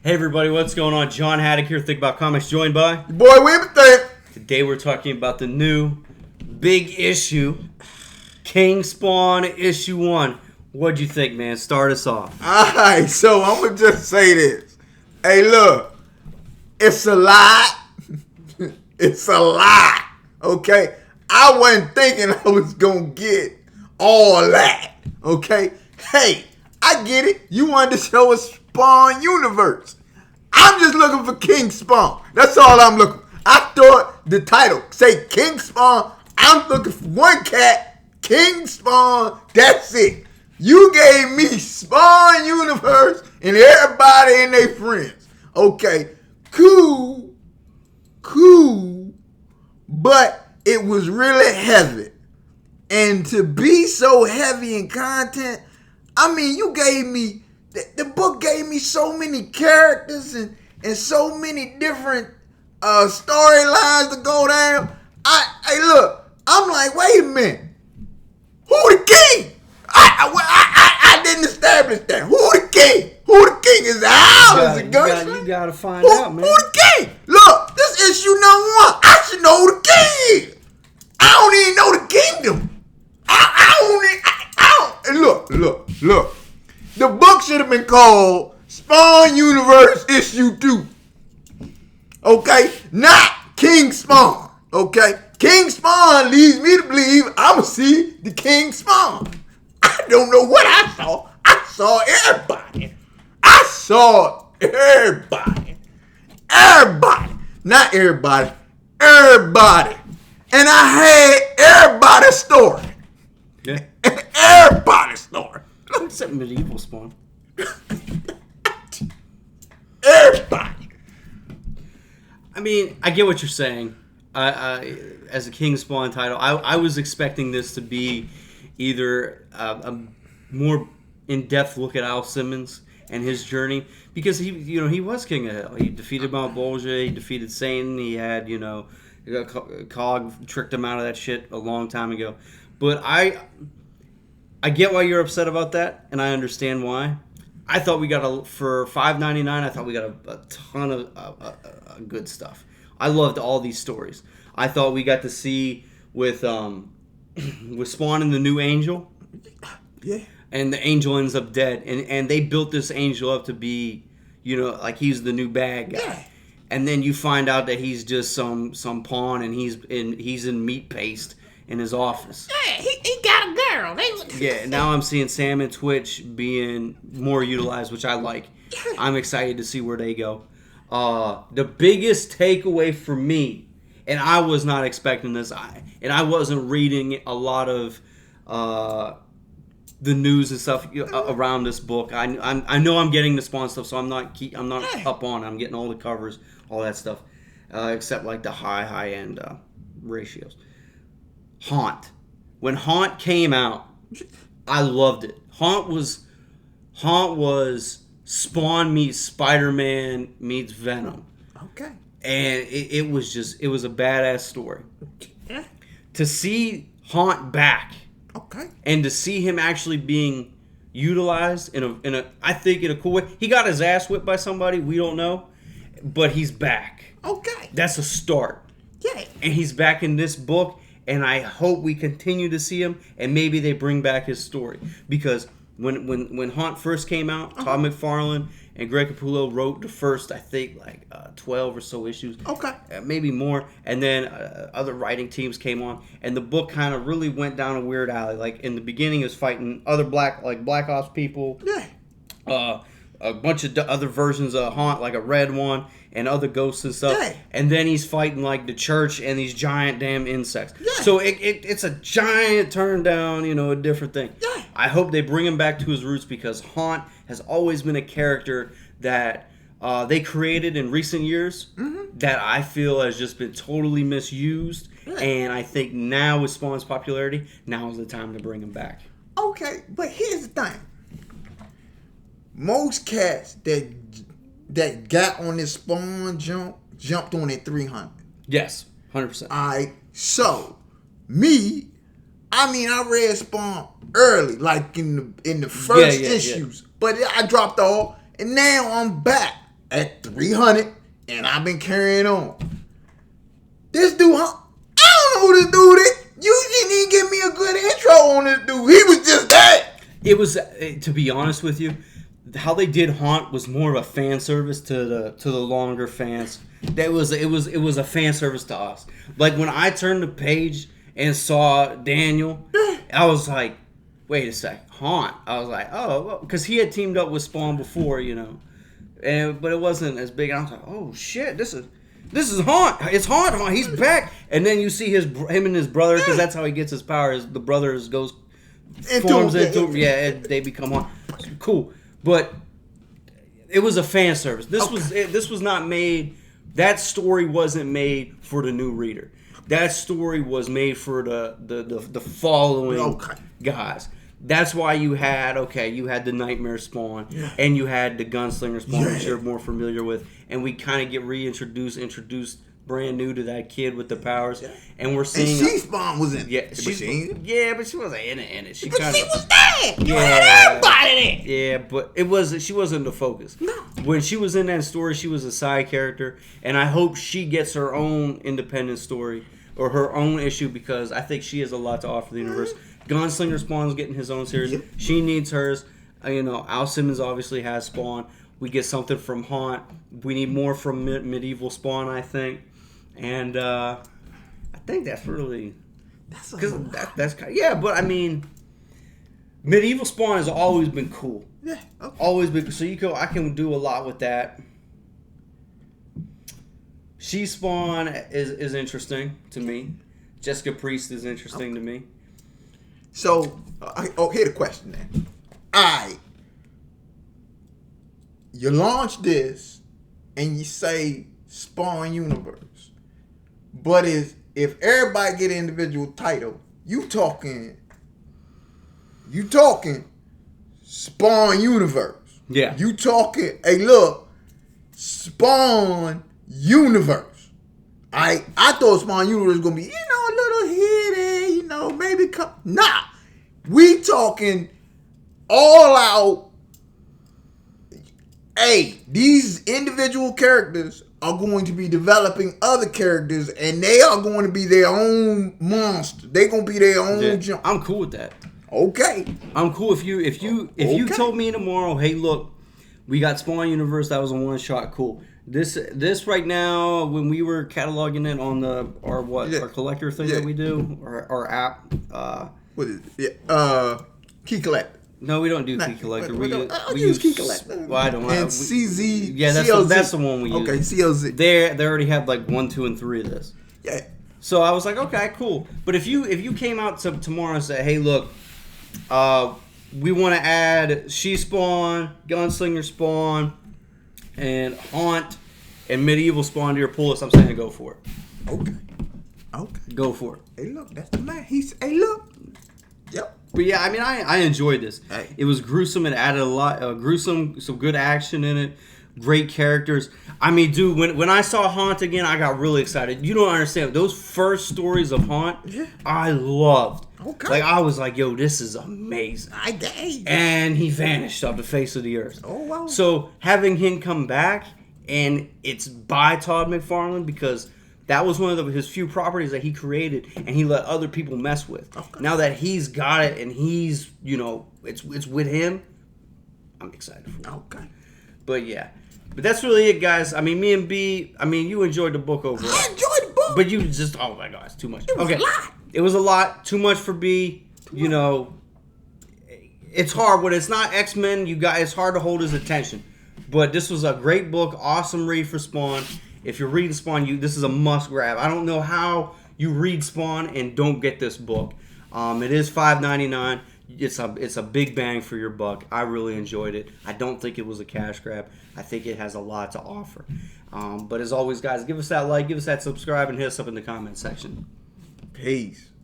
Hey everybody, what's going on? John Haddock here, Think About Comics, joined by... Your boy Wimpy. Today we're talking about the new big issue, King Spawn Issue 1. What'd you think, man? Start us off. Alright, so I'm going to just say this. Hey, look. It's a lot. It's a lot. Okay? I wasn't thinking I was going to get all that. Okay? Hey, I get it. You wanted to show us Spawn universe. I'm just looking for King Spawn. That's all I'm looking for. I thought the title say King Spawn. I'm looking for one cat, King Spawn. That's it. You gave me Spawn universe and everybody and their friends. Okay, cool, but it was really heavy. And to be so heavy in content, I mean, you gave me, the book gave me so many characters and so many different storylines to go down. Hey, look, I'm like, wait a minute. Who the king? I didn't establish that. Who the king? Who the king? Is the Owl? Is the Gunslinger? You gotta find out, man. Who the king? Look, this issue number 1. I should know who the king is. I don't even know the kingdom. Look. The book should have been called Spawn Universe Issue 2. Okay? Not King Spawn. Okay? King Spawn leads me to believe I'm going to see the King Spawn. I don't know what I saw. I saw everybody. Everybody. Not everybody. Everybody. And I had everybody's story. Yeah. Everybody's story. Except medieval Spawn. Everybody. I mean, I get what you're saying. As a King Spawn title, I was expecting this to be either a more in-depth look at Al Simmons and his journey, because he was King of Hell. He defeated Mount Bolgia, he defeated Satan, he had, Cog tricked him out of that shit a long time ago. But I get why you're upset about that, and I understand why. I thought we got for $5.99. I thought we got a ton of good stuff. I loved all these stories. I thought we got to see with Spawn and the new angel. Yeah. And the angel ends up dead, and they built this angel up to be, like he's the new bad guy. Yeah. And then you find out that he's just some pawn, and he's in meat paste in his office. Yeah, he got a girl. Yeah, now I'm seeing Sam and Twitch being more utilized, which I like. I'm excited to see where they go. The biggest takeaway for me, and I was not expecting this, and I wasn't reading a lot of the news and stuff around this book. I know I'm getting the Spawn stuff, so I'm not up on it. I'm getting all the covers, all that stuff, except like the high end ratios. Haunt. When Haunt came out, I loved it. Haunt was Spawn meets Spider-Man meets Venom. Okay. And it was a badass story. Yeah. To see Haunt back. Okay. And to see him actually being utilized in a I think in a cool way. He got his ass whipped by somebody, we don't know, but he's back. Okay. That's a start. Yeah. And he's back in this book, and I hope we continue to see him, and maybe they bring back his story. Because when Haunt first came out, Todd McFarlane and Greg Capullo wrote the first, I think, 12 or so issues. Okay. Maybe more. And then other writing teams came on, and the book kind of really went down a weird alley. Like, in the beginning, it was fighting other Black Ops people. Yeah. A bunch of other versions of Haunt, like a red one, and other ghosts and stuff. Yeah. And then he's fighting, like, the church and these giant damn insects. Yeah. So it's a giant turn down, a different thing. Yeah. I hope they bring him back to his roots, because Haunt has always been a character that they created in recent years that I feel has just been totally misused. Yeah. And I think now with Spawn's popularity, now is the time to bring him back. Okay, but here's the thing. Most cats that got on this Spawn jumped on at 300. Yes, 100%. All right, so me, I read Spawn early, like in the first issues, but I dropped off, and now I'm back. at 300, and I've been carrying on. This dude, I don't know who this dude is. You didn't even give me a good intro on this dude. He was just that. It was, to be honest with you, how they did Haunt was more of a fan service to the longer fans. It was a fan service to us. Like when I turned the page and saw Daniel, I was like, wait a sec, Haunt. I was like, oh, because he had teamed up with Spawn before, you know, but it wasn't as big. I was like, oh shit, this is Haunt. It's Haunt. He's back. And then you see him and his brother, because that's how he gets his power. The brother goes forms into and they become Haunt. Cool, but it was a fan service. This was not made. That story wasn't made for the new reader. That story was made for the following guys. That's why you had the Nightmare Spawn, and you had the Gunslinger Spawn, which you're more familiar with, and we kind of get introduced brand new to that kid with the powers, and we're seeing. And Spawn was in it. Yeah, but she wasn't in it. She was there. You had everybody in it. Yeah, but she wasn't the focus. No. When she was in that story, she was a side character, and I hope she gets her own independent story or her own issue, because I think she has a lot to offer the universe. Gunslinger Spawn's getting his own series. Yep. She needs hers. Al Simmons obviously has Spawn. We get something from Haunt. We need more from Medieval Spawn, I think. And I think that's really... That's but I mean, Medieval Spawn has always been cool. Yeah, okay. Always been... So I can do a lot with that. She Spawn is interesting to me. Jessica Priest is interesting to me. So, here's the question then. You launch this and you say Spawn Universe, but if everybody get an individual title, you talking Spawn Universe. Yeah. You talking, hey look, Spawn Universe. I thought Spawn Universe was gonna be, a little hidden, maybe come. Nah. We talking all out. Hey, these individual characters are going to be developing other characters, and they are going to be their own monster. They're gonna be their own jump. I'm cool with that. Okay. I'm cool if you told me tomorrow, hey look, we got Spawn Universe, that was a one shot, cool. This right now, when we were cataloging it on our collector thing that we do, our app. What is it? Yeah. Key Collector. No, we don't do Key Collector. We use Key Collector. Well, I don't. And CZ. Yeah, that's the one we use. Okay, COZ. They already have like 1, 2, and 3 of this. Yeah. So I was like, okay, cool. But if you came out tomorrow and said, hey, look, we want to add She Spawn, Gunslinger Spawn, and Haunt, and Medieval Spawn to your pull list, I'm saying to go for it. Okay. Go for it. Hey, look, that's the man. Hey, look. Yep. But yeah, I mean, I enjoyed this. Hey. It was gruesome. It added a lot, some good action in it. Great characters. I mean, dude, when I saw Haunt again, I got really excited. You don't understand. Those first stories of Haunt, I loved. Okay. Like, I was like, yo, this is amazing. And he vanished off the face of the earth. Oh, wow. So, having him come back, and it's by Todd McFarlane, because that was one of his few properties that he created, and he let other people mess with. Okay. Now that he's got it, and he's, it's with him, I'm excited for it. Okay. But yeah. But that's really it, guys. I mean, me and B, you enjoyed the book overall. I enjoyed the book. But you just, oh my God, it's too much. It was a lot. It was a lot. Too much for B. It's hard. When it's not X-Men, it's hard to hold his attention. But this was a great book. Awesome read for Spawn. If you're reading Spawn, this is a must grab. I don't know how you read Spawn and don't get this book. It is $5.99. It's a big bang for your buck. I really enjoyed it. I don't think it was a cash grab. I think it has a lot to offer. But as always, guys, give us that like, give us that subscribe, and hit us up in the comment section. Peace.